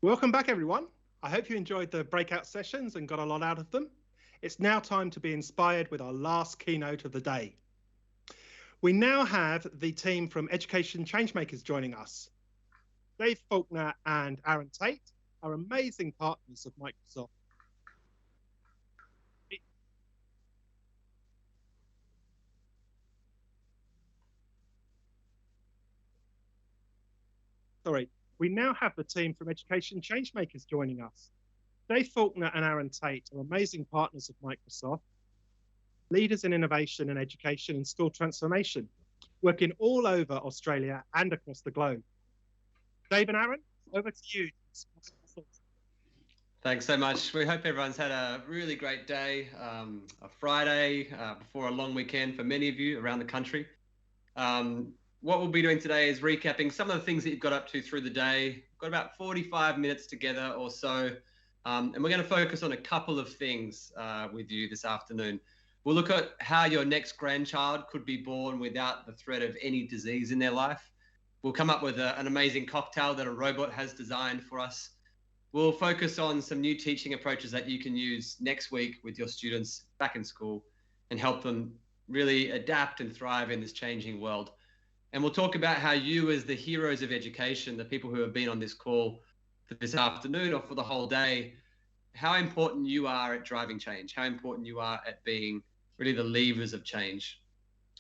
Welcome back, everyone. I hope you enjoyed the breakout sessions and got a lot out of them. It's now time to be inspired with our last keynote of the day. We now have the team from Education Changemakers joining us. Dave Faulkner and Aaron Tait are amazing partners of Microsoft. We now have the team from Education Changemakers joining us. Dave Faulkner and Aaron Tait are amazing partners of Microsoft, leaders in innovation and education and school transformation, working all over Australia and across the globe. Dave and Aaron, over to you. Thanks so much. We hope everyone's had a really great day, a Friday before a long weekend for many of you around the country. What we'll be doing today is recapping some of the things that you've got up to through the day. We've got about 45 minutes together or so, and we're going to focus on a couple of things with you this afternoon. We'll look at how your next grandchild could be born without the threat of any disease in their life. We'll come up with an amazing cocktail that a robot has designed for us. We'll focus on some new teaching approaches that you can use next week with your students back in school and help them really adapt and thrive in this changing world. And we'll talk about how you, as the heroes of education, the people who have been on this call for this afternoon or for the whole day, how important you are at driving change, how important you are at being really the levers of change.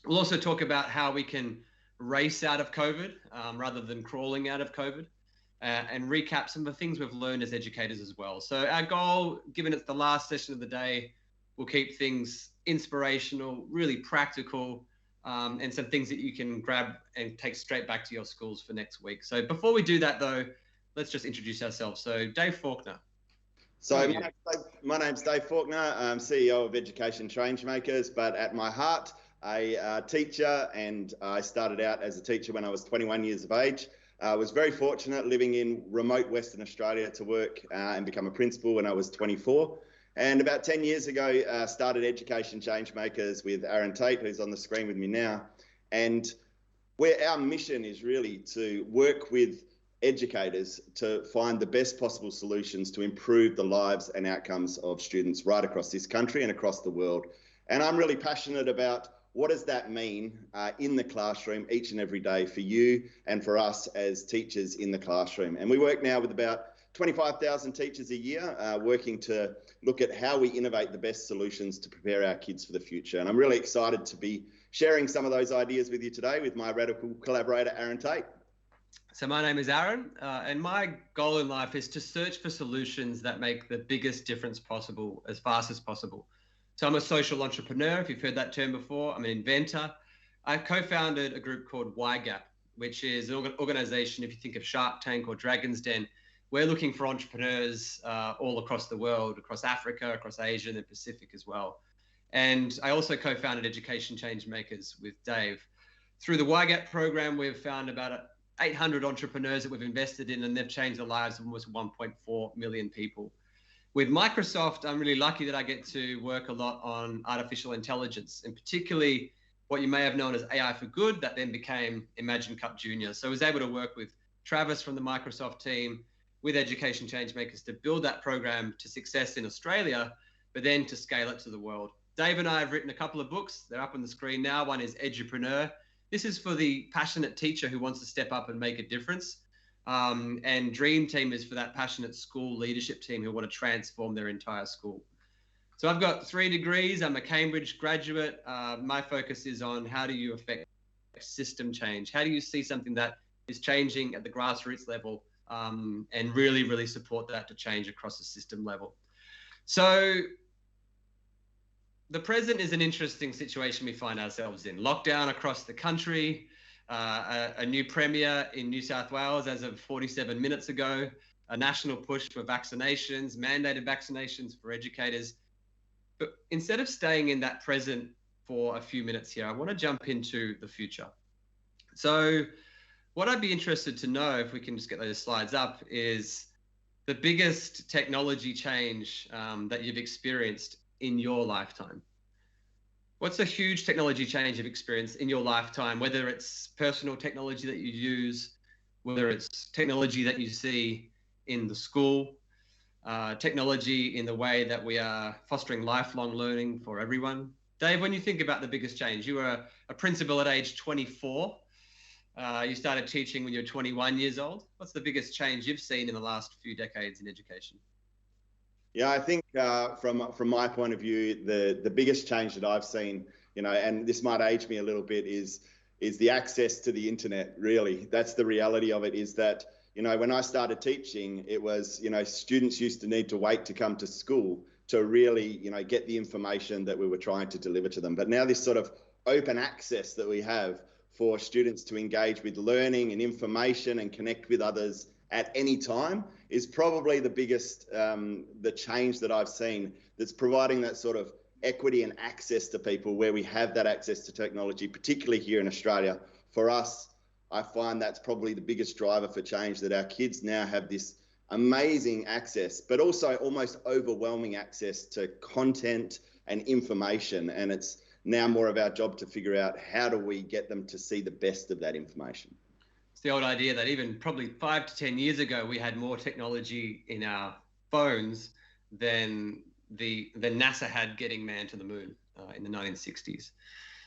We'll also talk about how we can race out of COVID rather than crawling out of COVID, and recap some of the things we've learned as educators as well. So our goal, given it's the last session of the day, we'll keep things inspirational, really practical, and some things that you can grab and take straight back to your schools for next week. So before we do that though, let's just introduce ourselves. So Dave Faulkner. So my name's Dave Faulkner. I'm CEO of Education Changemakers, but at my heart, a teacher, and I started out as a teacher when I was 21 years of age. I was very fortunate living in remote Western Australia to work and become a principal when I was 24. And about 10 years ago, started Education Changemakers with Aaron Tait, who's on the screen with me now. And where our mission is really to work with educators to find the best possible solutions to improve the lives and outcomes of students right across this country and across the world. And I'm really passionate about what does that mean in the classroom each and every day for you and for us as teachers in the classroom. And we work now with about 25,000 teachers a year, working to look at how we innovate the best solutions to prepare our kids for the future. And I'm really excited to be sharing some of those ideas with you today with my radical collaborator, Aaron Tait. So my name is Aaron, and my goal in life is to search for solutions that make the biggest difference possible as fast as possible. So I'm a social entrepreneur, if you've heard that term before. I'm an inventor. I co-founded a group called YGAP, which is an organization, if you think of Shark Tank or Dragon's Den, we're looking for entrepreneurs all across the world, across Africa, across Asia and the Pacific as well. And I also co-founded Education Changemakers with Dave. Through the YGAP program, we've found about 800 entrepreneurs that we've invested in, and they've changed the lives of almost 1.4 million people. With Microsoft, I'm really lucky that I get to work a lot on artificial intelligence, and particularly what you may have known as AI for Good, that then became Imagine Cup Junior. So I was able to work with Travis from the Microsoft team, with Education Changemakers, to build that program to success in Australia, but then to scale it to the world. Dave and I have written a couple of books. They're up on the screen now. One is Edupreneur. This is for the passionate teacher who wants to step up and make a difference. And Dream Team is for that passionate school leadership team who want to transform their entire school. So I've got 3 degrees. I'm a Cambridge graduate. My focus is on how do you affect system change? How do you see something that is changing at the grassroots level and really, really support that to change across the system level? So the present is an interesting situation we find ourselves in. Lockdown across the country, a new premier in New South Wales as of 47 minutes ago, a national push for vaccinations, mandated vaccinations for educators. But instead of staying in that present for a few minutes here, I want to jump into the future. So what I'd be interested to know, if we can just get those slides up, is the biggest technology change that you've experienced in your lifetime. What's a huge technology change you've experienced in your lifetime, whether it's personal technology that you use, whether it's technology that you see in the school, technology in the way that we are fostering lifelong learning for everyone. Dave, when you think about the biggest change, you were a principal at age 24. You started teaching when you were 21 years old. What's the biggest change you've seen in the last few decades in education? Yeah, I think from my point of view, the biggest change that I've seen, and this might age me a little bit, is the access to the internet. Really, that's the reality of it. Is that when I started teaching, it was students used to need to wait to come to school to really get the information that we were trying to deliver to them. But now this sort of open access that we have for students to engage with learning and information and connect with others at any time is probably the biggest, the change that I've seen, that's providing that sort of equity and access to people where we have that access to technology, particularly here in Australia. For us, I find that's probably the biggest driver for change, that our kids now have this amazing access, but also almost overwhelming access to content and information. And it's now more of our job to figure out how do we get them to see the best of that information. It's the old idea that even probably 5 to 10 years ago, we had more technology in our phones than NASA had getting man to the moon in the 1960s.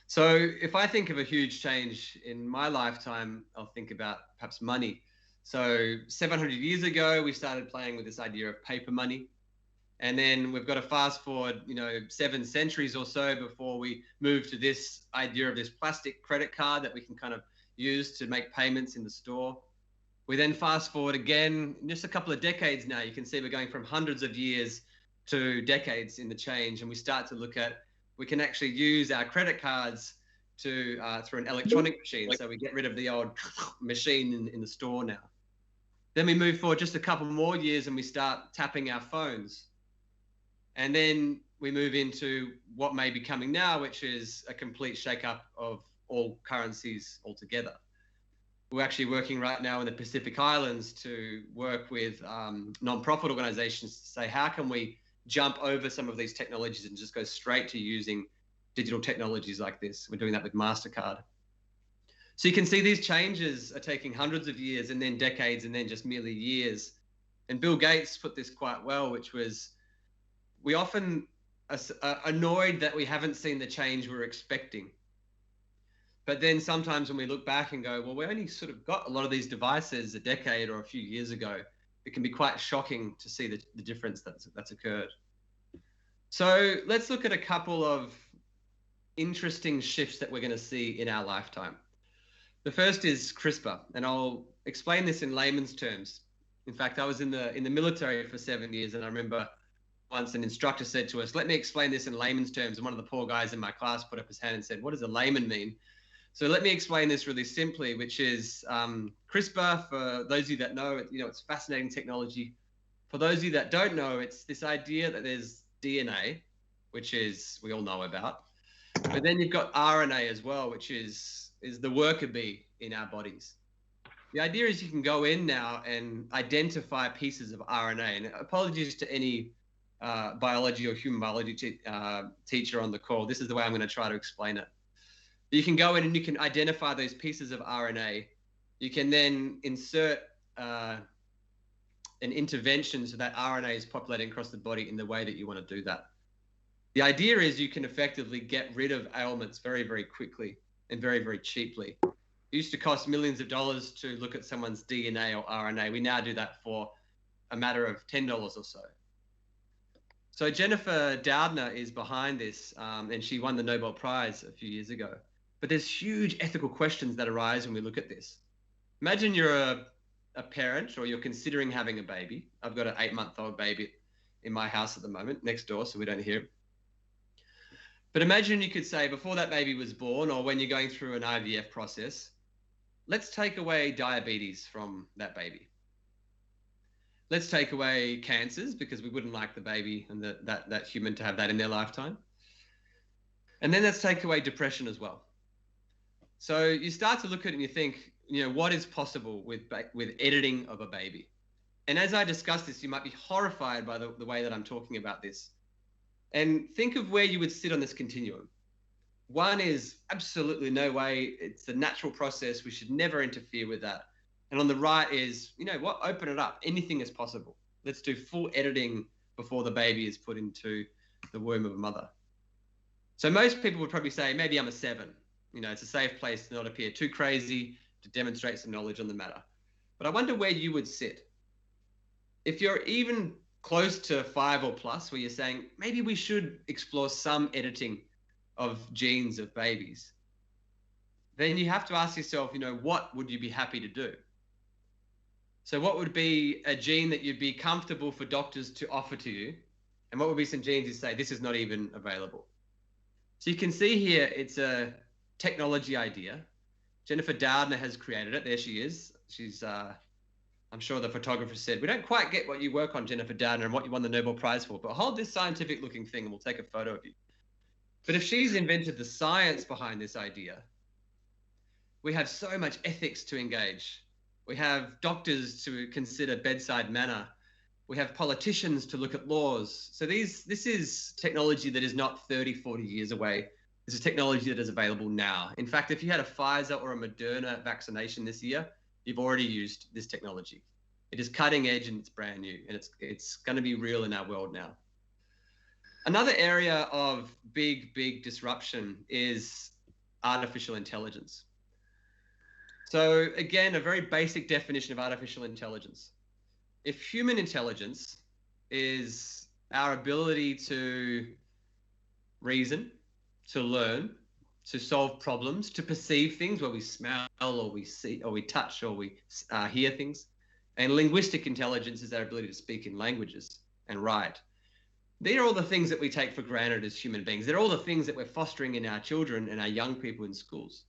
So if I think of a huge change in my lifetime, I'll think about perhaps money. So 700 years ago, we started playing with this idea of paper money. And then we've got to fast forward, 7 centuries or so before we move to this idea of this plastic credit card that we can kind of use to make payments in the store. We then fast forward again, just a couple of decades now, you can see we're going from hundreds of years to decades in the change. And we start to look at, we can actually use our credit cards to through an electronic machine. So we get rid of the old machine in the store now. Then we move forward just a couple more years and we start tapping our phones. And then we move into what may be coming now, which is a complete shake-up of all currencies altogether. We're actually working right now in the Pacific Islands to work with non-profit organizations to say, how can we jump over some of these technologies and just go straight to using digital technologies like this? We're doing that with MasterCard. So you can see these changes are taking hundreds of years and then decades and then just merely years. And Bill Gates put this quite well, which was, we often are annoyed that we haven't seen the change we're expecting. But then sometimes when we look back and go, well, we only sort of got a lot of these devices a decade or a few years ago, it can be quite shocking to see the difference that's occurred. So let's look at a couple of interesting shifts that we're going to see in our lifetime. The first is Crispr, and I'll explain this in layman's terms. In fact, I was in the military for 7 years, and I remember once an instructor said to us, let me explain this in layman's terms. And one of the poor guys in my class put up his hand and said, what does a layman mean? So let me explain this really simply, which is Crispr, for those of you that know, it's fascinating technology. For those of you that don't know, it's this idea that there's DNA, which is we all know about. But then you've got RNA as well, which is the worker bee in our bodies. The idea is you can go in now and identify pieces of RNA. And apologies to any biology or human biology teacher on the call. This is the way I'm going to try to explain it. You can go in and you can identify those pieces of RNA. You can then insert an intervention so that RNA is populating across the body in the way that you want to do that. The idea is you can effectively get rid of ailments very, very quickly and very, very cheaply. It used to cost millions of dollars to look at someone's DNA or RNA. We now do that for a matter of $10 or so. So Jennifer Doudna is behind this, and she won the Nobel Prize a few years ago. But there's huge ethical questions that arise when we look at this. Imagine you're a parent or you're considering having a baby. I've got an 8-month-old baby in my house at the moment, next door, so we don't hear it. But imagine you could say, before that baby was born or when you're going through an IVF process, let's take away diabetes from that baby. Let's take away cancers, because we wouldn't like the baby and that human to have that in their lifetime. And then let's take away depression as well. So you start to look at it and you think, what is possible with editing of a baby? And as I discuss this, you might be horrified by the way that I'm talking about this. And think of where you would sit on this continuum. One is absolutely no way. It's a natural process. We should never interfere with that. And on the right is, you know what, open it up. Anything is possible. Let's do full editing before the baby is put into the womb of a mother. So most people would probably say, maybe I'm a 7. You know, it's a safe place to not appear too crazy, to demonstrate some knowledge on the matter. But I wonder where you would sit. If you're even close to 5 or plus, where you're saying, maybe we should explore some editing of genes of babies, then you have to ask yourself, you know, what would you be happy to do? So what would be a gene that you'd be comfortable for doctors to offer to you? And what would be some genes you say, this is not even available? So you can see here, it's a technology idea. Jennifer Doudna has created it. There she is. She's, I'm sure the photographer said, we don't quite get what you work on, Jennifer Doudna, and what you won the Nobel Prize for, but hold this scientific looking thing and we'll take a photo of you. But if she's invented the science behind this idea, we have so much ethics to engage. We have doctors to consider bedside manner. We have politicians to look at laws. So this is technology that is not 30, 40 years away. This is technology that is available now. In fact, if you had a Pfizer or a Moderna vaccination this year, you've already used this technology. It is cutting edge and it's brand new, and it's going to be real in our world now. Another area of big disruption is artificial intelligence. So again, a very basic definition of artificial intelligence. If human intelligence is our ability to reason, to learn, to solve problems, to perceive things where we smell or we see or we touch or we hear things, and linguistic intelligence is our ability to speak in languages and write. These are all the things that we take for granted as human beings. They're all the things that we're fostering in our children and our young people in schools.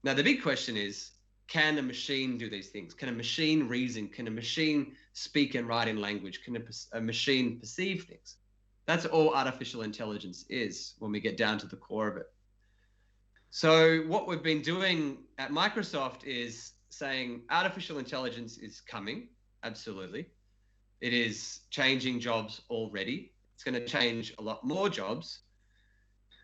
Now, the big question is, can a machine do these things? Can a machine reason? Can a machine speak and write in language? Can a machine perceive things? That's all artificial intelligence is when we get down to the core of it. So what we've been doing at Microsoft is saying artificial intelligence is coming, absolutely. It is changing jobs already. It's going to change a lot more jobs.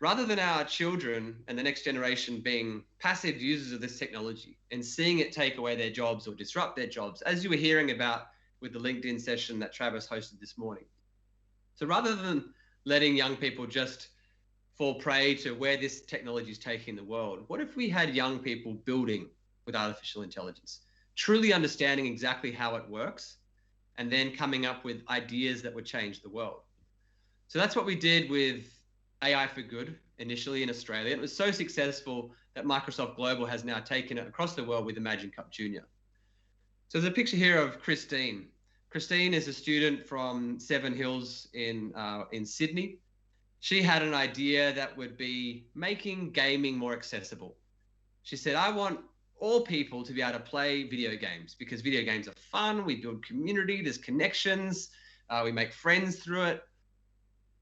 Rather than our children and the next generation being passive users of this technology and seeing it take away their jobs or disrupt their jobs, as you were hearing about with the LinkedIn session that Travis hosted this morning. So rather than letting young people just fall prey to where this technology is taking the world, what if we had young people building with artificial intelligence, truly understanding exactly how it works, and then coming up with ideas that would change the world? So that's what we did with AI for Good initially in Australia. It was so successful that Microsoft Global has now taken it across the world with Imagine Cup Junior. So there's a picture here of Christine. Christine is a student from Seven Hills in Sydney. She had an idea that would be making gaming more accessible. She said, I want all people to be able to play video games because video games are fun. We build community, there's connections, we make friends through it.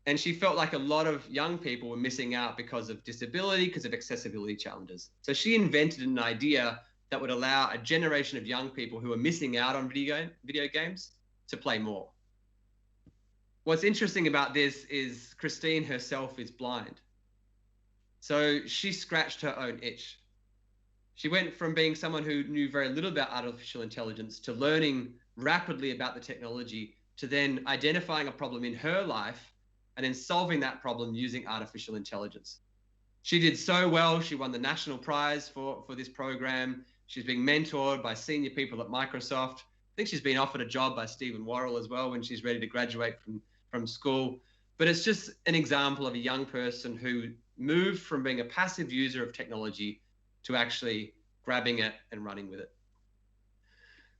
And she felt like a lot of young people were missing out because of disability, because of accessibility challenges. So she invented an idea that would allow a generation of young people who are missing out on video games to play more. What's interesting about this is Christine herself is blind. So she scratched her own itch. She went from being someone who knew very little about artificial intelligence to learning rapidly about the technology to then identifying a problem in her life and then solving that problem using artificial intelligence. She did so well. She won the national prize for this program. She's being mentored by senior people at Microsoft. I think she's been offered a job by Stephen Worrell as well when she's ready to graduate from school. But it's just an example of a young person who moved from being a passive user of technology to actually grabbing it and running with it.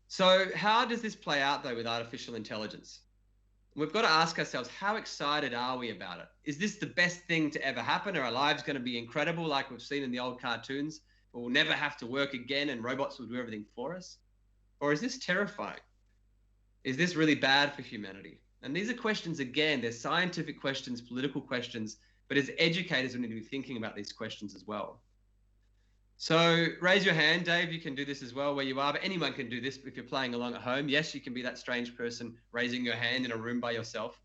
So how does this play out though with artificial intelligence? We've got to ask ourselves, how excited are we about it? Is this the best thing to ever happen? Are our lives going to be incredible like we've seen in the old cartoons? We'll never have to work again and robots will do everything for us? Or is this terrifying? Is this really bad for humanity? And these are questions, again, they're scientific questions, political questions, but as educators, we need to be thinking about these questions as well. So raise your hand, Dave, you can do this as well where you are, but anyone can do this if you're playing along at home. Yes, you can be that strange person raising your hand in a room by yourself.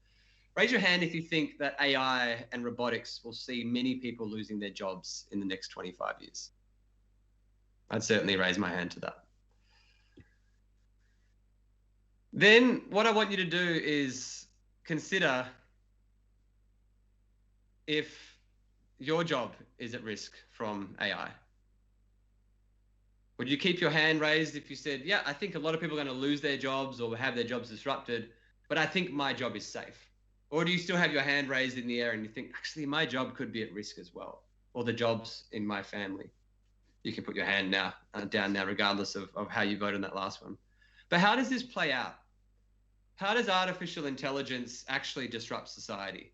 Raise your hand if you think that AI and robotics will see many people losing their jobs in the next 25 years. I'd certainly raise my hand to that. Then what I want you to do is consider if your job is at risk from AI. Would you keep your hand raised if you said, yeah, I think a lot of people are going to lose their jobs or have their jobs disrupted, but I think my job is safe? Or do you still have your hand raised in the air and you think, actually, my job could be at risk as well, or the jobs in my family? You can put your hand now down now, regardless of how you vote on that last one. But how does this play out? How does artificial intelligence actually disrupt society?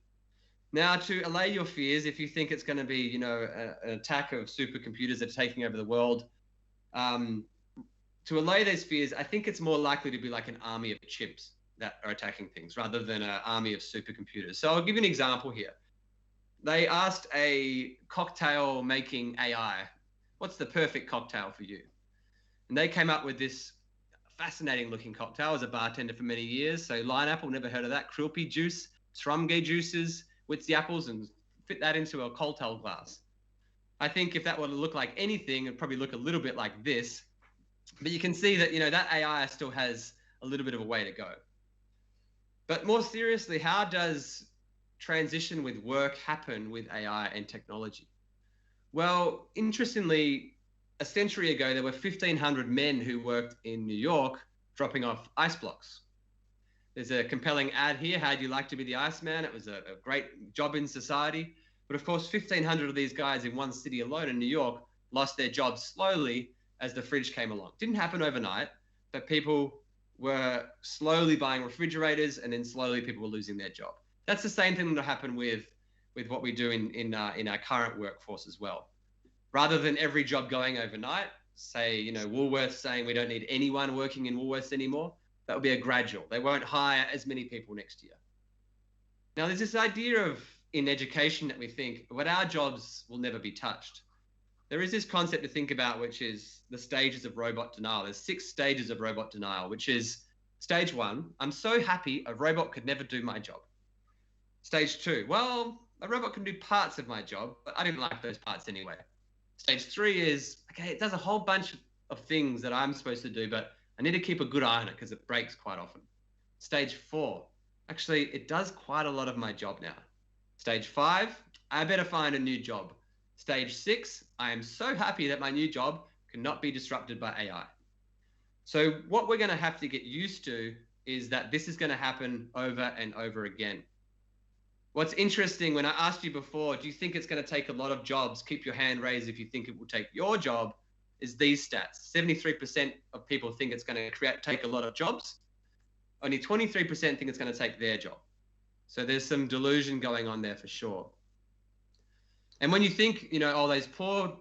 Now, to allay your fears, if you think it's going to be, you know, an attack of supercomputers that are taking over the world, to allay those fears, I think it's more likely to be like an army of chimps that are attacking things rather than an army of supercomputers. So I'll give you an example here. They asked a cocktail making AI, what's the perfect cocktail for you? And they came up with this fascinating looking cocktail. I was a bartender for many years. So lineapple, never heard of that. Krilpi juice, Srumge juices, with the apples, and fit that into a cocktail glass. I think if that were to look like anything, it'd probably look a little bit like this. But you can see that, you know, that AI still has a little bit of a way to go. But more seriously, how does transition with work happen with AI and technology? Well, interestingly, a century ago, there were 1,500 men who worked in New York dropping off ice blocks. There's a compelling ad here. How'd you like to be the Iceman? It was a great job in society. But of course, 1,500 of these guys in one city alone in New York lost their jobs slowly as the fridge came along. Didn't happen overnight, but people were slowly buying refrigerators, and then slowly people were losing their job. That's the same thing that happened with what we do in our current workforce as well. Rather than every job going overnight, say, you know, Woolworths saying we don't need anyone working in Woolworths anymore, that will be a gradual. They won't hire as many people next year. Now, there's this idea of in education that we think, but our jobs will never be touched. There is this concept to think about, which is the stages of robot denial. There's 6 stages of robot denial, which is stage 1, I'm so happy a robot could never do my job. Stage 2, well, a robot can do parts of my job, but I didn't like those parts anyway. Stage 3 is, okay, it does a whole bunch of things that I'm supposed to do, but I need to keep a good eye on it because it breaks quite often. Stage 4, actually, it does quite a lot of my job now. Stage 5, I better find a new job. Stage 6, I am so happy that my new job cannot be disrupted by AI. So what we're going to have to get used to is that this is going to happen over and over again. What's interesting, when I asked you before, do you think it's going to take a lot of jobs? Keep your hand raised if you think it will take your job, is these stats. 73% of people think it's going to take a lot of jobs. Only 23% think it's going to take their job. So there's some delusion going on there for sure. And when you think, you know, oh, those poor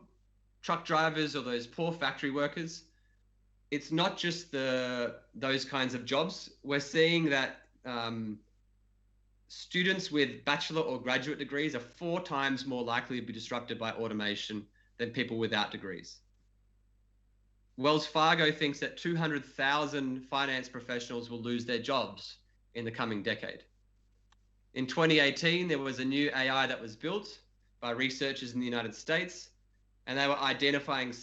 truck drivers or those poor factory workers, it's not just those kinds of jobs. We're seeing that students with bachelor or graduate degrees are 4 times more likely to be disrupted by automation than people without degrees. Wells Fargo thinks that 200,000 finance professionals will lose their jobs in the coming decade. In 2018, there was a new AI that was built by researchers in the United States, and they were identifying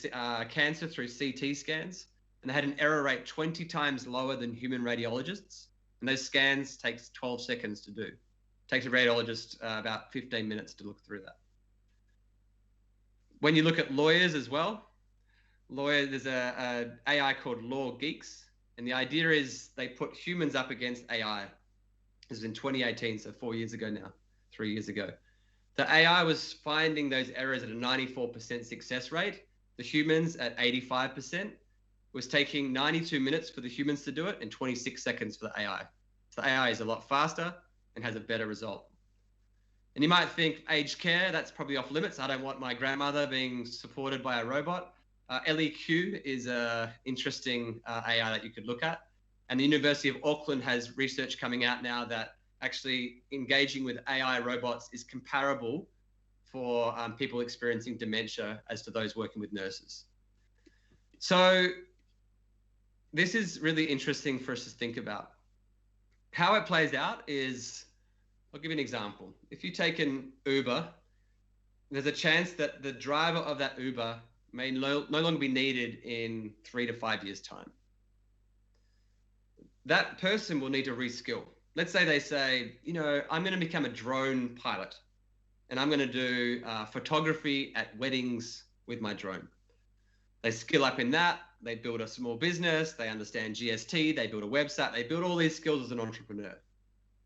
cancer through CT scans, and they had an error rate 20 times lower than human radiologists. And those scans takes 12 seconds to do. It takes a radiologist about 15 minutes to look through that. When you look at lawyers as well, there's a AI called Law Geeks, and the idea is they put humans up against AI. This was in 2018, so 4 years ago now, 3 years ago. The AI was finding those errors at a 94% success rate. The humans at 85%. Was taking 92 minutes for the humans to do it and 26 seconds for the AI. So the AI is a lot faster and has a better result. And you might think aged care, that's probably off limits. I don't want my grandmother being supported by a robot. LEQ is an interesting AI that you could look at. And the University of Auckland has research coming out now that actually engaging with AI robots is comparable for people experiencing dementia as to those working with nurses. So this is really interesting for us to think about. How it plays out is, I'll give you an example. If you take an Uber, there's a chance that the driver of that Uber may no longer be needed in 3 to 5 years' time. that person will need to reskill. Let's say they say, I'm going to become a drone pilot and I'm going to do photography at weddings with my drone. They skill up in that. They build a small business. They understand GST. They build a website. They build all these skills as an entrepreneur.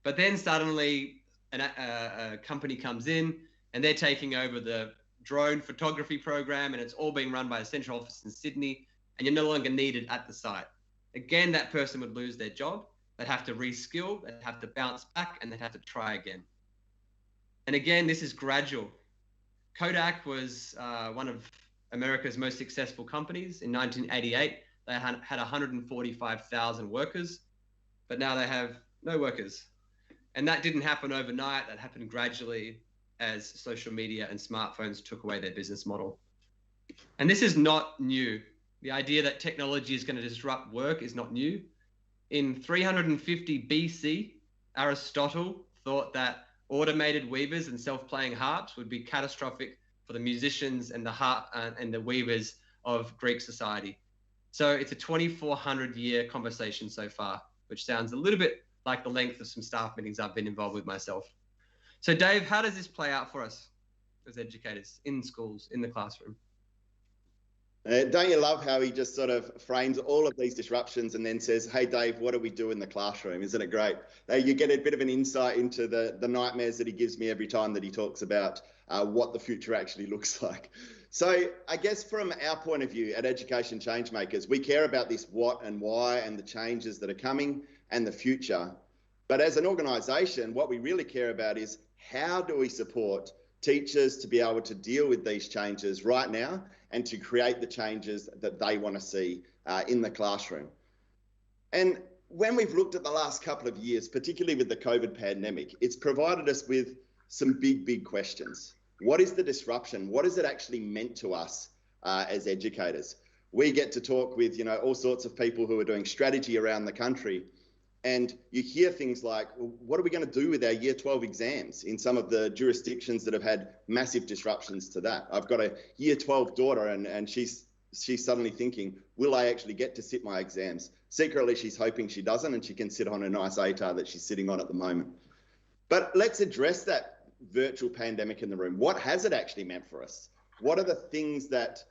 But then suddenly a company comes in and they're taking over the drone photography program, and it's all being run by a central office in Sydney, and you're no longer needed at the site. Again, that person would lose their job. They'd have to reskill. They'd have to bounce back, and they'd have to try again. And again, this is gradual. Kodak was one of America's most successful companies. In 1988, they had 145,000 workers, but now they have no workers. And that didn't happen overnight. That happened gradually as social media and smartphones took away their business model. And this is not new. The idea that technology is going to disrupt work is not new. In 350 BC, Aristotle thought that automated weavers and self-playing harps would be catastrophic for the musicians and the weavers of Greek society. So it's a 2,400-year conversation so far, which sounds a little bit like the length of some staff meetings I've been involved with myself. So Dave, how does this play out for us as educators in schools, in the classroom? Don't you love how he just sort of frames all of these disruptions and then says, hey, Dave, what do we do in the classroom? Isn't it great? You get a bit of an insight into the nightmares that he gives me every time that he talks about what the future actually looks like. So I guess from our point of view at Education Changemakers, we care about this what and why and the changes that are coming and the future. But as an organisation, what we really care about is how do we support teachers to be able to deal with these changes right now and to create the changes that they want to see in the classroom. And when we've looked at the last couple of years, particularly with the COVID pandemic, it's provided us with some big questions. What is the disruption? What is it actually meant to us as educators? We get to talk with, all sorts of people who are doing strategy around the country. And you hear things like, well, what are we going to do with our Year 12 exams in some of the jurisdictions that have had massive disruptions to that? I've got a Year 12 daughter and she's suddenly thinking, will I actually get to sit my exams? Secretly, she's hoping she doesn't and she can sit on a nice ATAR that she's sitting on at the moment. But let's address that virtual pandemic in the room. What has it actually meant for us? What are the things that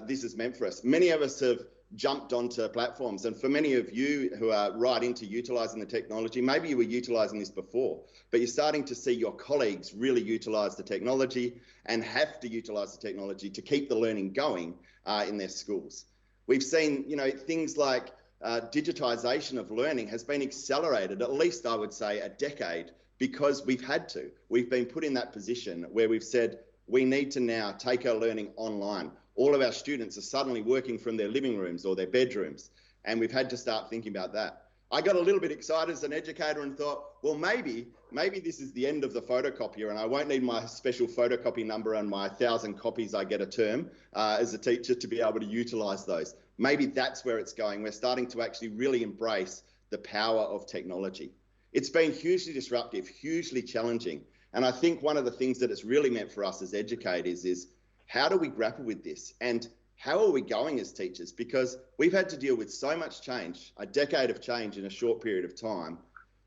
this has meant for us? Many of us have jumped onto platforms, and for many of you who are right into utilising the technology, maybe you were utilising this before, but you're starting to see your colleagues really utilise the technology and have to utilise the technology to keep the learning going in their schools. We've seen, things like digitisation of learning has been accelerated, at least I would say a decade, because we've had to. We've been put in that position where we've said, we need to now take our learning online. All of our students are suddenly working from their living rooms or their bedrooms, and we've had to start thinking about that. I got a little bit excited as an educator and thought, well, maybe this is the end of the photocopier and I won't need my special photocopy number and my 1,000 copies I get a term as a teacher to be able to utilise those. Maybe that's where it's going. We're starting to actually really embrace the power of technology. It's been hugely disruptive, hugely challenging. And I think one of the things that it's really meant for us as educators is how do we grapple with this? And how are we going as teachers? Because we've had to deal with so much change, a decade of change in a short period of time,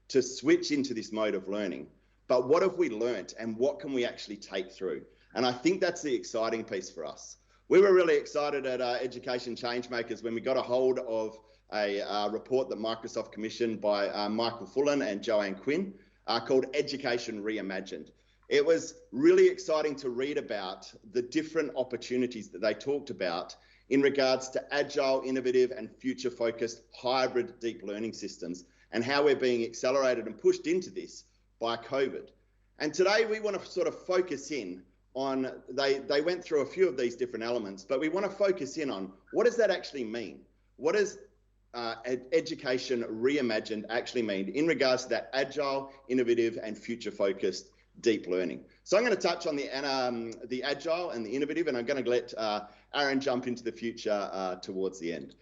to switch into this mode of learning. But what have we learnt and what can we actually take through? And I think that's the exciting piece for us. We were really excited at Education Changemakers when we got a hold of a report that Microsoft commissioned by Michael Fullen and Joanne Quinn called Education Reimagined. It was really exciting to read about the different opportunities that they talked about in regards to agile, innovative and future-focused hybrid deep learning systems and how we're being accelerated and pushed into this by COVID. And today we want to sort of focus in on, they went through a few of these different elements, but we want to focus in on what does that actually mean? What does Education Reimagined actually mean in regards to that agile, innovative and future-focused deep learning? So I'm going to touch on the agile and the innovative, and I'm going to let Aaron jump into the future towards the end.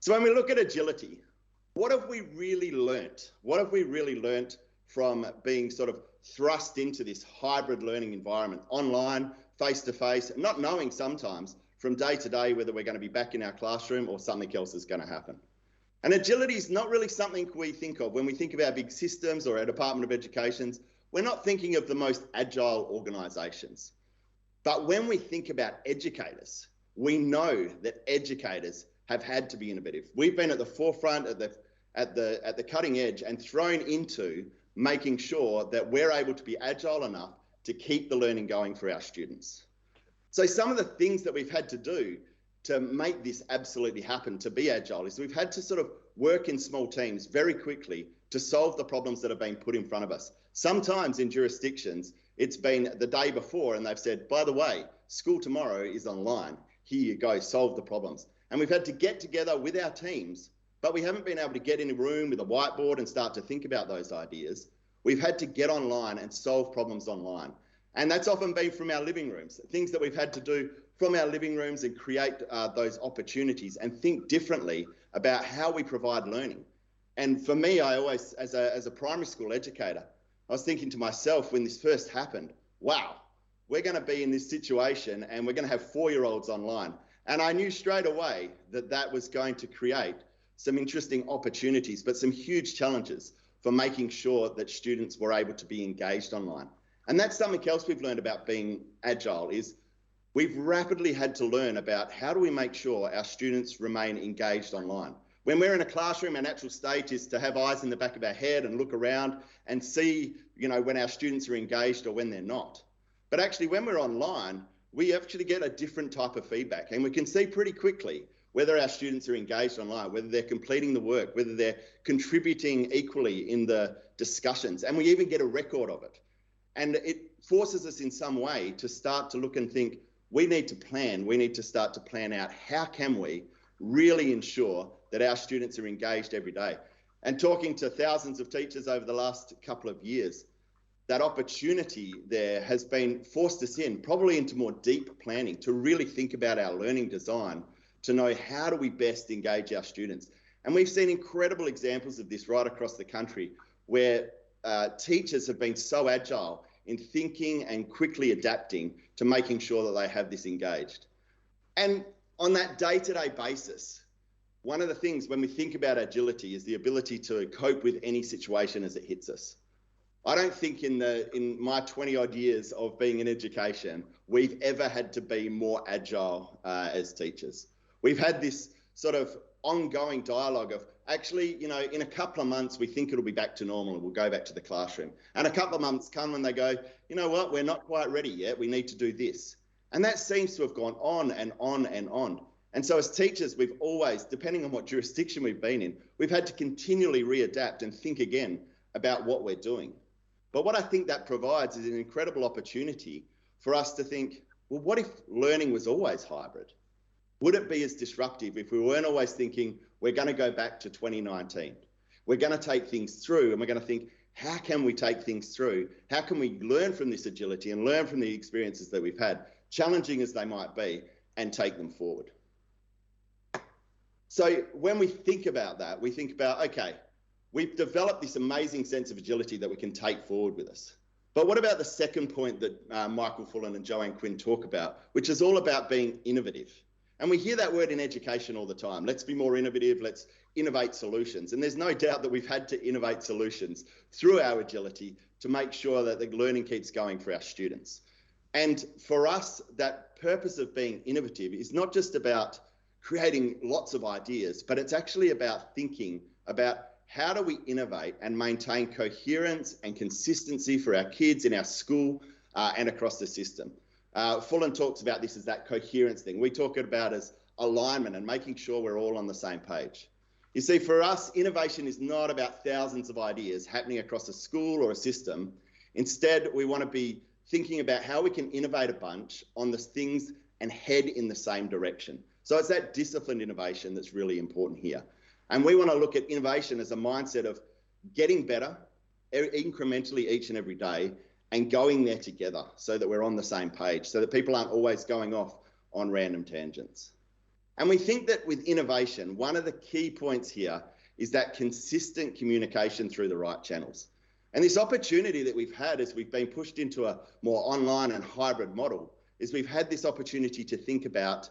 So when we look at agility, what have we really learnt? What have we really learnt from being sort of thrust into this hybrid learning environment, online, face-to-face, not knowing sometimes from day to day whether we're going to be back in our classroom or something else is going to happen? And agility is not really something we think of when we think of our big systems or our Department of Educations. We're not thinking of the most agile organisations. But when we think about educators, we know that educators have had to be innovative. We've been at the forefront, at the cutting edge, and thrown into making sure that we're able to be agile enough to keep the learning going for our students. So some of the things that we've had to do to make this absolutely happen, to be agile, is we've had to sort of work in small teams very quickly to solve the problems that have been put in front of us. Sometimes in jurisdictions, it's been the day before and they've said, by the way, school tomorrow is online. Here you go, solve the problems. And we've had to get together with our teams, but we haven't been able to get in a room with a whiteboard and start to think about those ideas. We've had to get online and solve problems online. And that's often been from our living rooms, things that we've had to do from our living rooms and create those opportunities and think differently about how we provide learning. And for me, I always, as a primary school educator, I was thinking to myself when this first happened, wow, we're going to be in this situation and we're going to have 4-year-olds online. And I knew straight away that that was going to create some interesting opportunities, but some huge challenges for making sure that students were able to be engaged online. And that's something else we've learned about being agile, is we've rapidly had to learn about how do we make sure our students remain engaged online. When we're in a classroom, our natural state is to have eyes in the back of our head and look around and see, when our students are engaged or when they're not. But actually, when we're online, we actually get a different type of feedback, and we can see pretty quickly whether our students are engaged online, whether they're completing the work, whether they're contributing equally in the discussions, and we even get a record of it. And it forces us in some way to start to look and think, we need to start to plan out how can we really ensure that our students are engaged every day. And talking to thousands of teachers over the last couple of years, that opportunity there has been forced us in, probably into more deep planning, to really think about our learning design, to know how do we best engage our students. And we've seen incredible examples of this right across the country, where teachers have been so agile in thinking and quickly adapting to making sure that they have this engaged. And on that day-to-day basis, one of the things when we think about agility is the ability to cope with any situation as it hits us. I don't think in my 20-odd years of being in education, we've ever had to be more agile as teachers. We've had this sort of ongoing dialogue of, actually, in a couple of months, we think it'll be back to normal and we'll go back to the classroom. And a couple of months come and they go, you know what, we're not quite ready yet. We need to do this. And that seems to have gone on and on and on. And so as teachers, we've always, depending on what jurisdiction we've been in, we've had to continually readapt and think again about what we're doing. But what I think that provides is an incredible opportunity for us to think, well, what if learning was always hybrid? Would it be as disruptive if we weren't always thinking, we're going to go back to 2019? We're going to take things through and we're going to think, how can we take things through? How can we learn from this agility and learn from the experiences that we've had, challenging as they might be, and take them forward? So when we think about that, we think about, okay, we've developed this amazing sense of agility that we can take forward with us. But what about the second point that Michael Fullen and Joanne Quinn talk about, which is all about being innovative? And we hear that word in education all the time. Let's be more innovative. Let's innovate solutions. And there's no doubt that we've had to innovate solutions through our agility to make sure that the learning keeps going for our students. And for us, that purpose of being innovative is not just about creating lots of ideas, but it's actually about thinking about how do we innovate and maintain coherence and consistency for our kids in our school and across the system. Fullen talks about this as that coherence thing. We talk about it as alignment and making sure we're all on the same page. You see, for us, innovation is not about thousands of ideas happening across a school or a system. Instead, we want to be thinking about how we can innovate a bunch on the things and head in the same direction. So it's that disciplined innovation that's really important here. And we want to look at innovation as a mindset of getting better incrementally each and every day and going there together so that we're on the same page, so that people aren't always going off on random tangents. And we think that with innovation, one of the key points here is that consistent communication through the right channels. And this opportunity that we've had as we've been pushed into a more online and hybrid model is we've had this opportunity to think about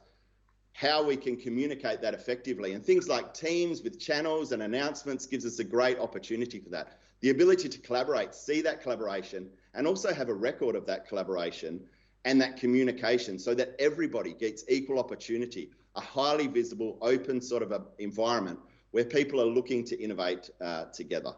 how we can communicate that effectively. And things like Teams with channels and announcements gives us a great opportunity for that. The ability to collaborate, see that collaboration, and also have a record of that collaboration and that communication so that everybody gets equal opportunity, a highly visible, open sort of a environment where people are looking to innovate together.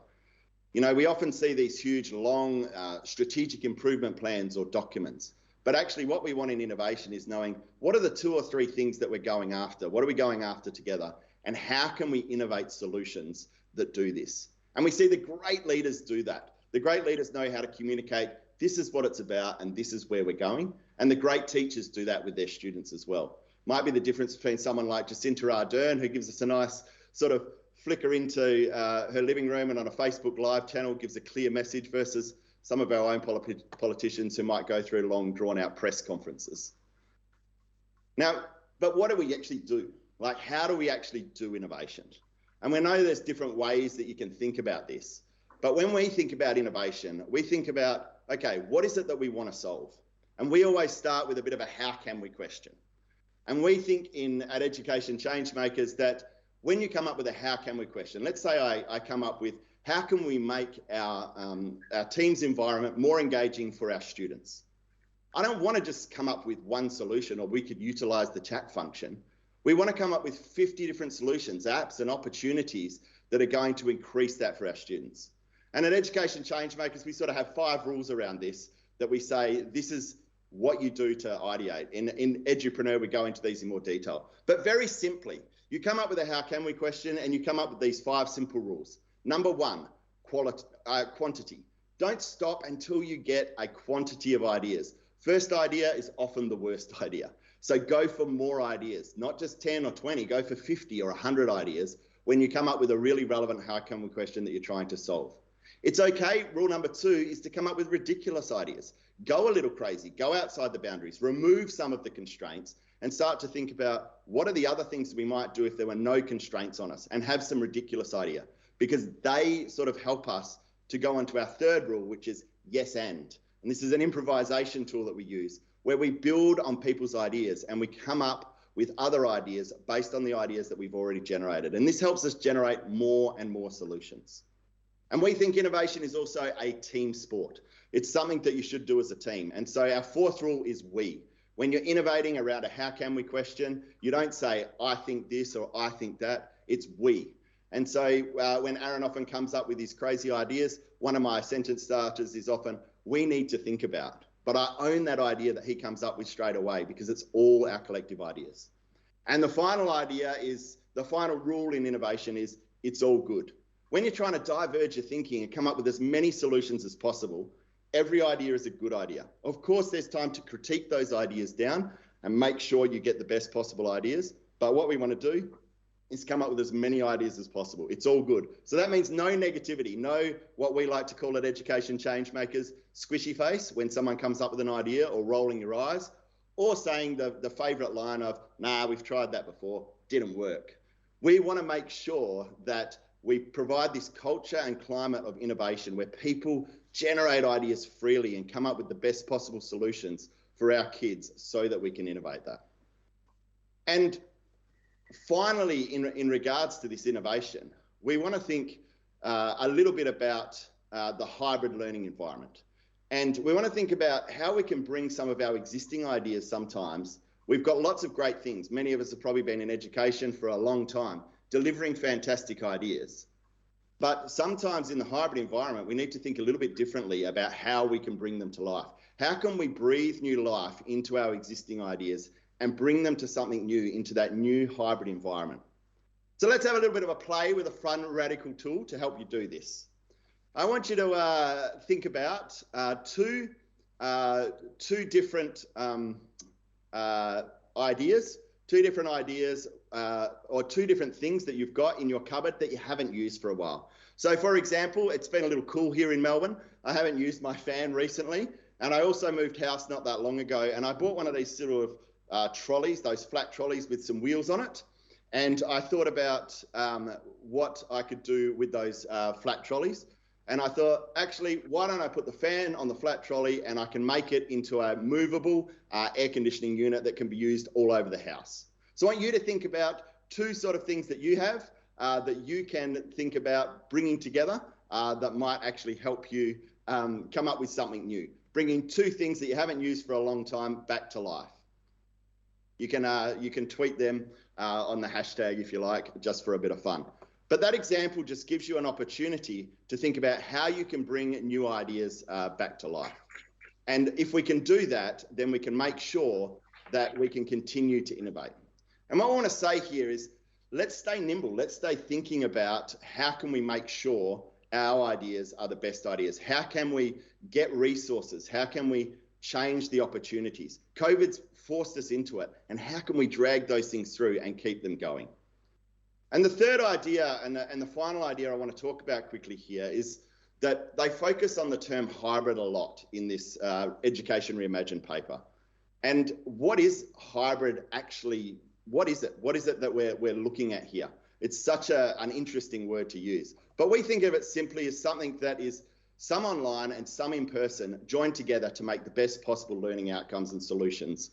You know, we often see these huge, long strategic improvement plans or documents. But actually what we want in innovation is knowing what are the 2 or 3 things that we're going after? What are we going after together? And how can we innovate solutions that do this? And we see the great leaders do that. The great leaders know how to communicate, this is what it's about and this is where we're going. And the great teachers do that with their students as well. Might be the difference between someone like Jacinta Ardern, who gives us a nice sort of flicker into her living room and on a Facebook Live channel gives a clear message, versus some of our own politicians who might go through long, drawn-out press conferences. Now, but what do we actually do? Like, how do we actually do innovation? And we know there's different ways that you can think about this. But when we think about innovation, we think about, okay, what is it that we want to solve? And we always start with a bit of a how can we question. And we think at Education Changemakers that when you come up with a how can we question, let's say I come up with, how can we make our team's environment more engaging for our students? I don't want to just come up with one solution, or we could utilize the chat function. We want to come up with 50 different solutions, apps and opportunities that are going to increase that for our students. And at Education Changemakers, we sort of have 5 rules around this that we say, this is what you do to ideate. In Edupreneur, we go into these in more detail. But very simply, you come up with a how can we question and you come up with these 5 simple rules. Number 1, quantity. Don't stop until you get a quantity of ideas. First idea is often the worst idea. So go for more ideas, not just 10 or 20, go for 50 or 100 ideas when you come up with a really relevant how can we question that you're trying to solve. It's okay, rule number 2 is to come up with ridiculous ideas. Go a little crazy, go outside the boundaries, remove some of the constraints and start to think about what are the other things we might do if there were no constraints on us, and have some ridiculous idea, because they sort of help us to go on to our 3rd rule, which is yes and. And this is an improvisation tool that we use where we build on people's ideas and we come up with other ideas based on the ideas that we've already generated. And this helps us generate more and more solutions. And we think innovation is also a team sport. It's something that you should do as a team. And so our 4th rule is we. When you're innovating around a how can we question, you don't say, I think this or I think that, it's we. And so when Aaron often comes up with these crazy ideas, one of my sentence starters is often, we need to think about. But I own that idea that he comes up with straight away because it's all our collective ideas. And the final idea is, the final rule in innovation is, it's all good. When you're trying to diverge your thinking and come up with as many solutions as possible, every idea is a good idea. Of course, there's time to critique those ideas down and make sure you get the best possible ideas. But what we want to do is come up with as many ideas as possible. It's all good. So that means no negativity, no what we like to call at Education Changemakers, squishy face when someone comes up with an idea, or rolling your eyes, or saying the favourite line of, nah, we've tried that before, didn't work. We want to make sure that we provide this culture and climate of innovation where people generate ideas freely and come up with the best possible solutions for our kids so that we can innovate that. And finally, in regards to this innovation, we want to think a little bit about the hybrid learning environment. And we want to think about how we can bring some of our existing ideas sometimes. We've got lots of great things. Many of us have probably been in education for a long time, delivering fantastic ideas. But sometimes in the hybrid environment, we need to think a little bit differently about how we can bring them to life. How can we breathe new life into our existing ideas and bring them to something new, into that new hybrid environment? So let's have a little bit of a play with a fun radical tool to help you do this. I want you to think about two different ideas, or 2 different things that you've got in your cupboard that you haven't used for a while. So for example, it's been a little cool here in Melbourne. I haven't used my fan recently, and I also moved house not that long ago, and I bought one of these sort of trolleys, those flat trolleys with some wheels on it. And I thought about what I could do with those flat trolleys. And I thought, actually, why don't I put the fan on the flat trolley and I can make it into a movable air conditioning unit that can be used all over the house. So I want you to think about two sort of things that you have that you can think about bringing together that might actually help you come up with something new. Bringing two things that you haven't used for a long time back to life. You can tweet them on the hashtag if you like, just for a bit of fun. But that example just gives you an opportunity to think about how you can bring new ideas back to life. And if we can do that, then we can make sure that we can continue to innovate. And what I want to say here is, let's stay nimble. Let's stay thinking about how can we make sure our ideas are the best ideas? How can we get resources? How can we change the opportunities? COVID's forced us into it. And how can we drag those things through and keep them going? And the third idea and the final idea I want to talk about quickly here is that they focus on the term hybrid a lot in this Education Reimagined paper. And what is hybrid actually? What is it? What is it that we're looking at here? It's such an interesting word to use. But we think of it simply as something that is some online and some in person joined together to make the best possible learning outcomes and solutions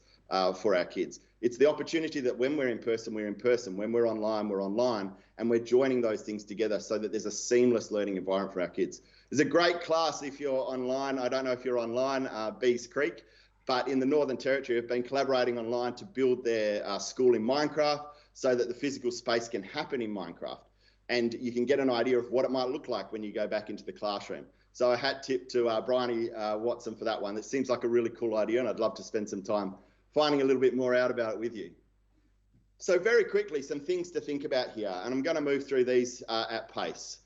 for our kids. It's the opportunity that when we're in person, we're in person. When we're online, and we're joining those things together so that there's a seamless learning environment for our kids. There's a great class if you're online. I don't know if you're online, Bees Creek, but in the Northern Territory have been collaborating online to build their school in Minecraft so that the physical space can happen in Minecraft. And you can get an idea of what it might look like when you go back into the classroom. So a hat tip to Bryony Watson for that one. That seems like a really cool idea, and I'd love to spend some time finding a little bit more out about it with you. So very quickly, some things to think about here, and I'm going to move through these at pace.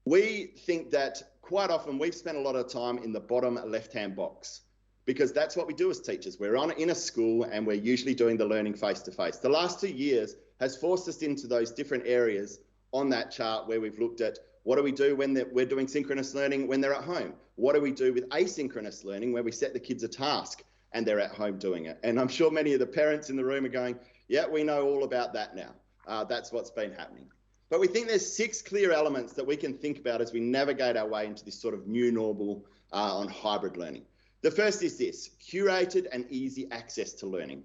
We think that quite often we've spent a lot of time in the bottom left-hand box, because that's what we do as teachers. We're in a school and we're usually doing the learning face-to-face. The last 2 years has forced us into those different areas on that chart where we've looked at what do we do when we're doing synchronous learning when they're at home? What do we do with asynchronous learning where we set the kids a task and they're at home doing it? And I'm sure many of the parents in the room are going, yeah, we know all about that now. That's what's been happening. But we think there's 6 clear elements that we can think about as we navigate our way into this sort of new normal on hybrid learning. The first is this: curated and easy access to learning.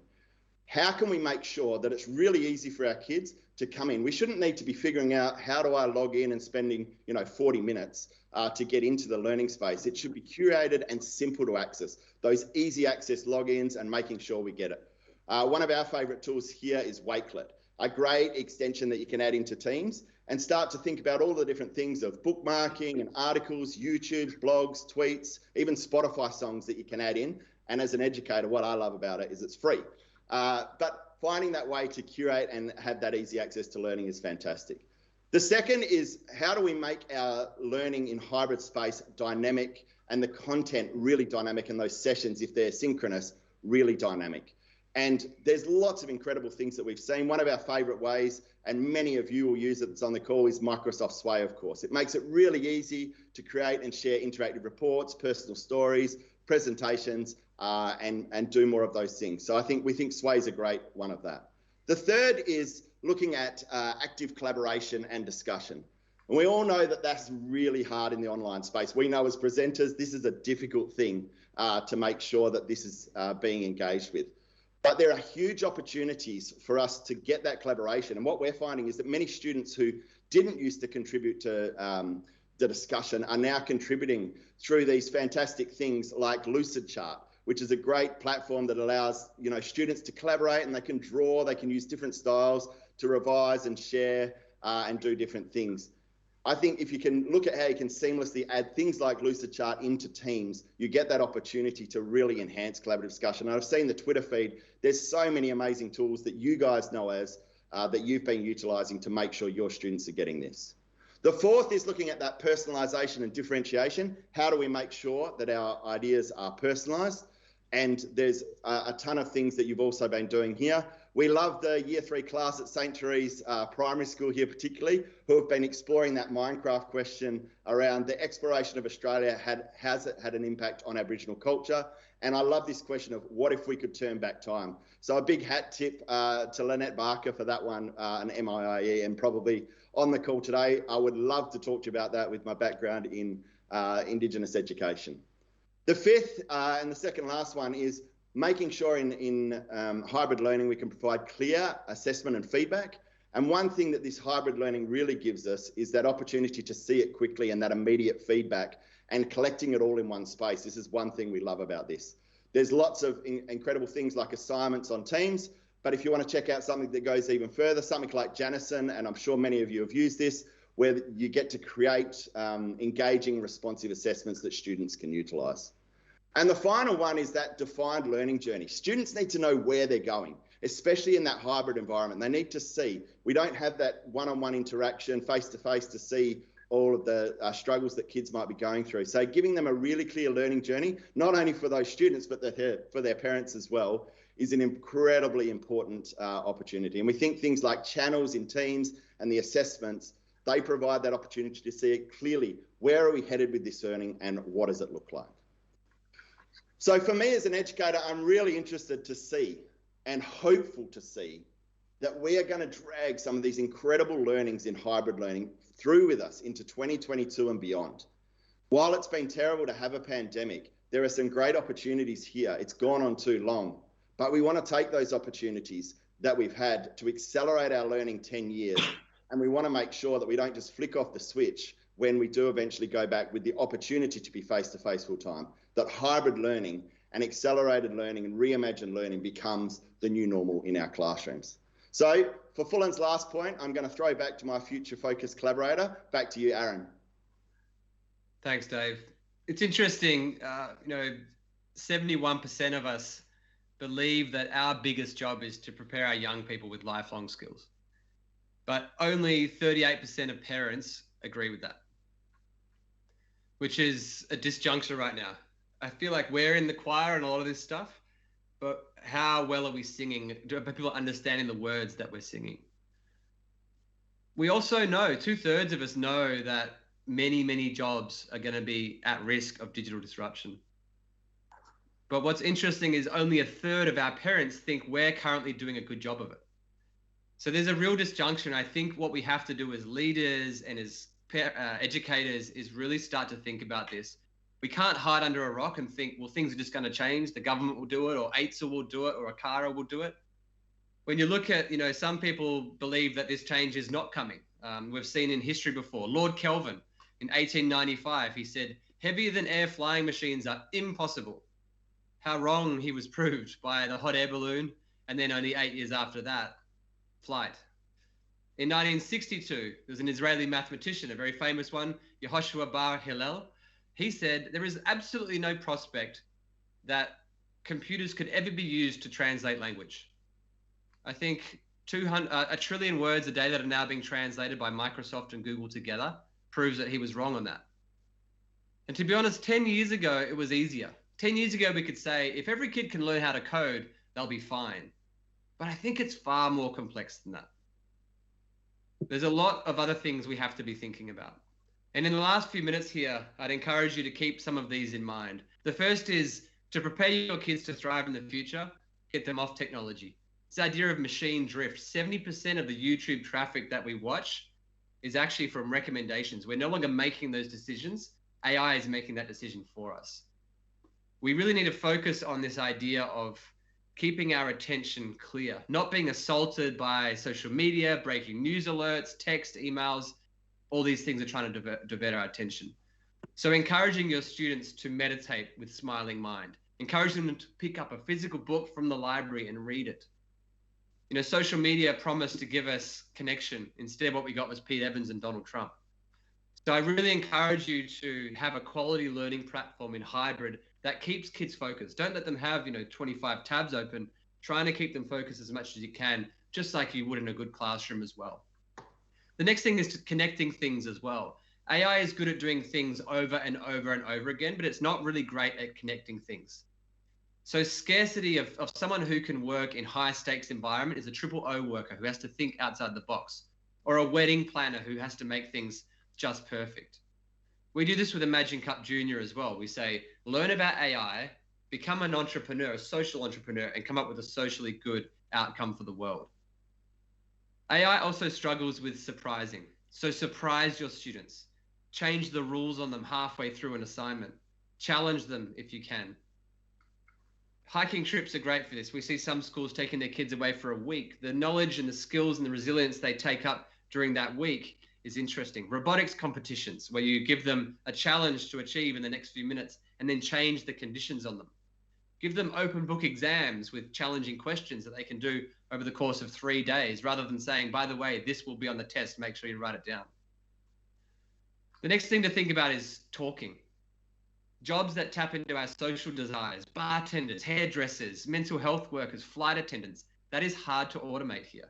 How can we make sure that it's really easy for our kids to come in? We shouldn't need to be figuring out how do I log in and spending 40 minutes to get into the learning space. It should be curated and simple to access. Those easy access logins and making sure we get it. One of our favourite tools here is Wakelet, a great extension that you can add into Teams and start to think about all the different things of bookmarking and articles, YouTubes, blogs, tweets, even Spotify songs that you can add in. And as an educator, what I love about it is it's free. But finding that way to curate and have that easy access to learning is fantastic. The second is, how do we make our learning in hybrid space dynamic and the content really dynamic, and those sessions, if they're synchronous, really dynamic? And there's lots of incredible things that we've seen. One of our favourite ways, and many of you will use it that's on the call, is Microsoft Sway, of course. It makes it really easy to create and share interactive reports, personal stories, presentations, and do more of those things. So we think Sway is a great one of that. The third is looking at active collaboration and discussion. And we all know that that's really hard in the online space. We know as presenters, this is a difficult thing to make sure that this is being engaged with. But there are huge opportunities for us to get that collaboration. And what we're finding is that many students who didn't used to contribute to the discussion are now contributing through these fantastic things like Lucidchart, which is a great platform that allows students to collaborate, and they can draw, they can use different styles to revise and share and do different things. I think if you can look at how you can seamlessly add things like Lucidchart into Teams, you get that opportunity to really enhance collaborative discussion. And I've seen the Twitter feed. There's so many amazing tools that you guys know that you've been utilising to make sure your students are getting this. The fourth is looking at that personalisation and differentiation. How do we make sure that our ideas are personalised? And there's a ton of things that you've also been doing here. We love the Year 3 class at St. Therese Primary School here particularly, who have been exploring that Minecraft question around the exploration of Australia. Has it had an impact on Aboriginal culture? And I love this question of what if we could turn back time? So a big hat tip to Lynette Barker for that one, an MIIE, and probably on the call today. I would love to talk to you about that with my background in Indigenous education. The fifth and the second last one is making sure in hybrid learning we can provide clear assessment and feedback. And one thing that this hybrid learning really gives us is that opportunity to see it quickly and that immediate feedback and collecting it all in one space. This is one thing we love about this. There's lots of incredible things like assignments on Teams, but if you want to check out something that goes even further, something like Janison, and I'm sure many of you have used this, where you get to create engaging, responsive assessments that students can utilise. And the final one is that defined learning journey. Students need to know where they're going, especially in that hybrid environment. They need to see. We don't have that one-on-one interaction, face-to-face, to see all of the struggles that kids might be going through. So giving them a really clear learning journey, not only for those students, but for their parents as well, is an incredibly important opportunity. And we think things like channels in Teams and the assessments, they provide that opportunity to see it clearly. Where are we headed with this learning and what does it look like? So for me as an educator, I'm really interested to see and hopeful to see that we are going to drag some of these incredible learnings in hybrid learning through with us into 2022 and beyond. While it's been terrible to have a pandemic, there are some great opportunities here. It's gone on too long, but we want to take those opportunities that we've had to accelerate our learning 10 years, and we want to make sure that we don't just flick off the switch when we do eventually go back with the opportunity to be face-to-face full time, that hybrid learning and accelerated learning and reimagined learning becomes the new normal in our classrooms. So for Fullan's last point, I'm going to throw back to my future focused collaborator. Back to you, Aaron. Thanks, Dave. It's interesting, 71% of us believe that our biggest job is to prepare our young people with lifelong skills. But only 38% of parents agree with that, which is a disjunction right now. I feel like we're in the choir and a lot of this stuff, but how well are we singing? Are people understanding the words that we're singing? We also know, 2/3 of us know that many jobs are going to be at risk of digital disruption. But what's interesting is only 1/3 of our parents think we're currently doing a good job of it. So there's a real disjunction. I think what we have to do as leaders and as educators is really start to think about this. We can't hide under a rock and think, well, things are just going to change. The government will do it, or AITSA will do it, or ACARA will do it. When you look at, some people believe that this change is not coming. We've seen in history before. Lord Kelvin, in 1895, he said, heavier than air flying machines are impossible. How wrong he was proved by the hot air balloon, and then only 8 years after that, flight. In 1962, there was an Israeli mathematician, a very famous one, Yehoshua Bar Hillel. He said, there is absolutely no prospect that computers could ever be used to translate language. I think 1 trillion words a day that are now being translated by Microsoft and Google together proves that he was wrong on that. And to be honest, 10 years ago, it was easier. 10 years ago, we could say, if every kid can learn how to code, they'll be fine. But I think it's far more complex than that. There's a lot of other things we have to be thinking about. And in the last few minutes here, I'd encourage you to keep some of these in mind. The first is to prepare your kids to thrive in the future, get them off technology. This idea of machine drift, 70% of the YouTube traffic that we watch is actually from recommendations. We're no longer making those decisions. AI is making that decision for us. We really need to focus on this idea of keeping our attention clear, not being assaulted by social media, breaking news alerts, text, emails. All these things are trying to divert our attention. So encouraging your students to meditate with smiling mind, encouraging them to pick up a physical book from the library and read it. Social media promised to give us connection. Instead, what we got was Pete Evans and Donald Trump. So I really encourage you to have a quality learning platform in hybrid that keeps kids focused. Don't let them have, 25 tabs open, trying to keep them focused as much as you can, just like you would in a good classroom as well. The next thing is to connecting things as well. AI is good at doing things over and over and over again, but it's not really great at connecting things. So scarcity of someone who can work in high stakes environment is a O worker who has to think outside the box, or a wedding planner who has to make things just perfect. We do this with Imagine Cup Junior as well. We say, learn about AI, become an entrepreneur, a social entrepreneur, and come up with a socially good outcome for the world. AI also struggles with surprising. So surprise your students. Change the rules on them halfway through an assignment. Challenge them if you can. Hiking trips are great for this. We see some schools taking their kids away for a week. The knowledge and the skills and the resilience they take up during that week is interesting. Robotics competitions, where you give them a challenge to achieve in the next few minutes and then change the conditions on them. Give them open book exams with challenging questions that they can do over the course of 3 days, rather than saying, by the way, this will be on the test, make sure you write it down. The next thing to think about is talking. Jobs that tap into our social desires, bartenders, hairdressers, mental health workers, flight attendants, that is hard to automate here.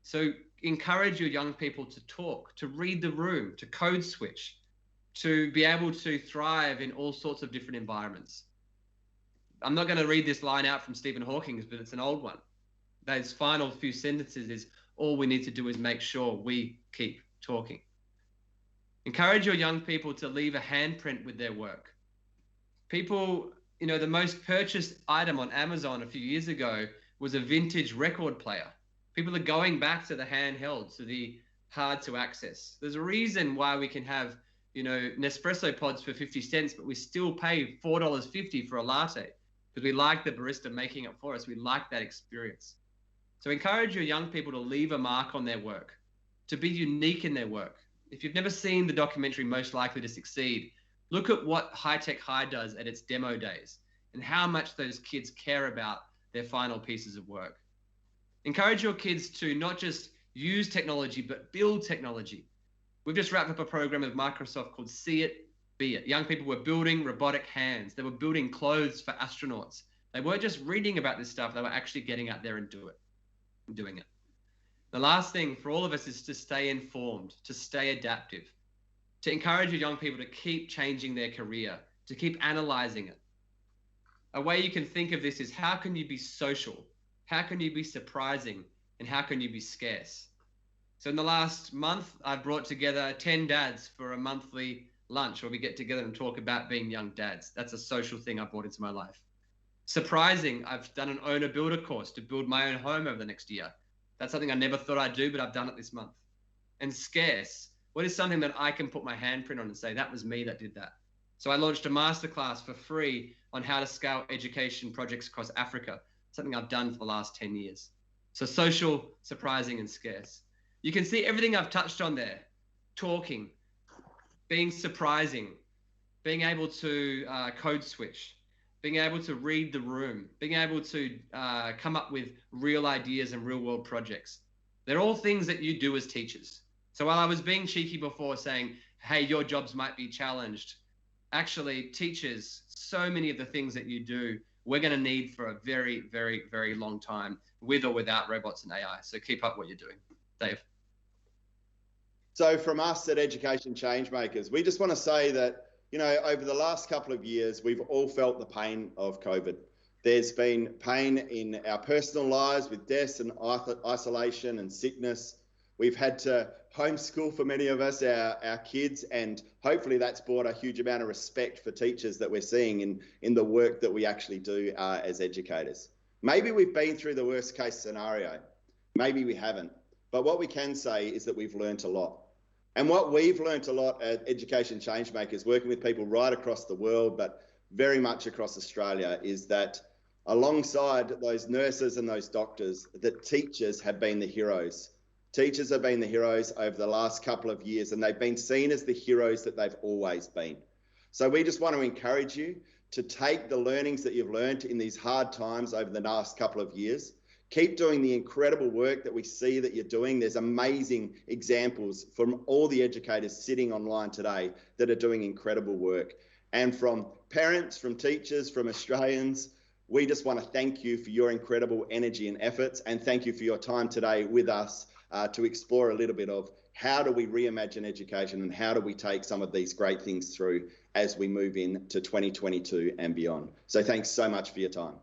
So encourage your young people to talk, to read the room, to code switch, to be able to thrive in all sorts of different environments. I'm not going to read this line out from Stephen Hawking, but it's an old one. Those final few sentences is, all we need to do is make sure we keep talking. Encourage your young people to leave a handprint with their work. People, you know, the most purchased item on Amazon a few years ago was a vintage record player. People are going back to the handheld, to the hard to access. There's a reason why we can have, you know, Nespresso pods for 50 cents, but we still pay $4.50 for a latte because we like the barista making it for us. We like that experience. So encourage your young people to leave a mark on their work, to be unique in their work. If you've never seen the documentary Most Likely to Succeed, look at what High Tech High does at its demo days and how much those kids care about their final pieces of work. Encourage your kids to not just use technology, but build technology. We've just wrapped up a program with Microsoft called See It, Be It. Young people were building robotic hands. They were building clothes for astronauts. They weren't just reading about this stuff. They were actually getting out there and doing it. The last thing for all of us is to stay informed, to stay adaptive, to encourage your young people to keep changing their career, to keep analyzing it. A way you can think of this is, how can you be social? How can you be surprising? And how can you be scarce? So in the last month, I've brought together 10 dads for a monthly lunch where we get together and talk about being young dads. That's a social thing I brought into my life. Surprising, I've done an owner builder course to build my own home over the next year. That's something I never thought I'd do, but I've done it this month. And scarce, what is something that I can put my handprint on and say, that was me that did that? So I launched a masterclass for free on how to scale education projects across Africa, something I've done for the last 10 years. So social, surprising, and scarce. You can see everything I've touched on there. Talking, being surprising, being able to code switch, being able to read the room, being able to come up with real ideas and real world projects. They're all things that you do as teachers. So while I was being cheeky before saying, hey, your jobs might be challenged, actually teachers, so many of the things that you do, we're going to need for a very, very, very long time, with or without robots and AI. So keep up what you're doing. Dave. So from us at Education Changemakers, we just want to say that, you know, over the last couple of years, we've all felt the pain of COVID. There's been pain in our personal lives with deaths and isolation and sickness. We've had to homeschool for many of us, our kids, and hopefully that's brought a huge amount of respect for teachers that we're seeing in the work that we actually do as educators. Maybe we've been through the worst case scenario. Maybe we haven't. But what we can say is that we've learned a lot. And what we've learned a lot at Education Changemakers, working with people right across the world, but very much across Australia, is that alongside those nurses and those doctors, that teachers have been the heroes. Teachers have been the heroes over the last couple of years, and they've been seen as the heroes that they've always been. So we just want to encourage you to take the learnings that you've learned in these hard times over the last couple of years. Keep doing the incredible work that we see that you're doing. There's amazing examples from all the educators sitting online today that are doing incredible work. And from parents, from teachers, from Australians, we just want to thank you for your incredible energy and efforts, and thank you for your time today with us to explore a little bit of how do we reimagine education and how do we take some of these great things through as we move into 2022 and beyond. So thanks so much for your time.